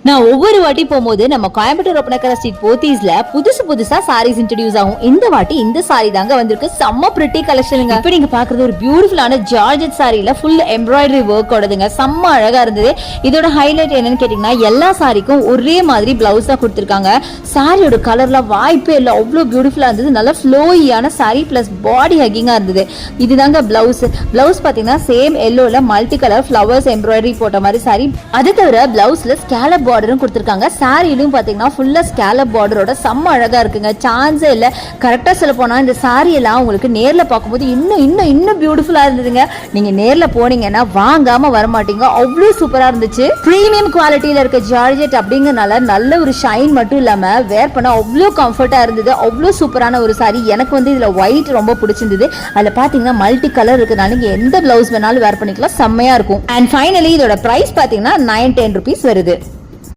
நான் ஒவ்வொரு வாட்டி போகும்போது நம்ம கோயம்புத்தூர் ஒப்பனக்கர ஸ்ட்ரீட் போத்தீஸ்ல புதுசா சாரீஸ் இன்ட்ரோடியூஸ் ஆகும். இந்த வாட்டி இந்த சாரி தாங்க வந்திருக்கு. செம்ம பிரிட்டி கலெக்ஷனுங்க. இப்ப நீங்க பாக்குறது ஒரு பியூட்டிஃபுல்லான ஜார்ஜெட் சாரில ஃபுல் எம்ப்ராய்டரி ஒர்க் ஓடுதுங்க. செம்ம அழகா இருந்தது. இதோட ஹைலைட் என்னன்னு கேட்டீங்கன்னா எல்லா சாரிக்கும் ஒரே மாதிரி பிளவுஸா கொடுத்திருக்காங்க. சாரியோட கலர்ல வாய்ப்பே இல்லை, அவ்வளவு பியூட்டிஃபுல்லா இருந்தது. நல்ல ஃப்ளோயியான சாரி பிளஸ் பாடி ஹக்கிங்கா இருந்தது. இதுதாங்க பிளவுஸ். பிளவுஸ் பாத்தீங்கன்னா சேம் எல்லோல மல்டி கலர் ஃபிளவர்ஸ் எம்ப்ராய்டரி போட்ட மாதிரி சாரி. அது தவிர பிளவுஸ்ல ஸ்கேலப் பார்டரும் கொடுத்திருக்காங்க. சாரியிலும் பாத்தீங்கன்னா ஃபுல்லா ஸ்கேலப் பார்டரோட செம்ம அழகா இருக்குங்க. சான்ஸே இல்ல. கரெக்டா சொல்ல போனா இந்த சாரி எல்லாம் உங்களுக்கு நேர்ல பார்க்கும்போது இன்னும் பியூட்டிஃபுல்லா இருந்ததுங்க. நீங்க நேர்ல போனீங்கன்னா வாங்காம வர மாட்டீங்க, அவ்வளவு சூப்பரா இருந்துச்சு. பிரீமியம் குவாலிட்டியில இருக்க ஜார்ஜெட் அப்படிங்கறனால நல்ல ஒரு ஷைன் மட்டும் இல்லாம வேர் பண்ண அவ்வளவு கம்ஃபர்ட்டா இருந்தது. அவ்வளவு சூப்பரான ஒரு சாரி. எனக்கு வந்து இதுல ஒயிட் ரொம்ப பிடிச்சிருந்தது. அதுல பாத்தீங்கன்னா மல்டி கலர் இருக்கிறதுனால நீங்க எந்த பிளவுஸ் வேணாலும் வேர் பண்ணிக்கலாம், செம்மையா இருக்கும். அண்ட் ஃபைனலி இதோட பிரைஸ் பாத்தீங்கன்னா 910 rupees வருது.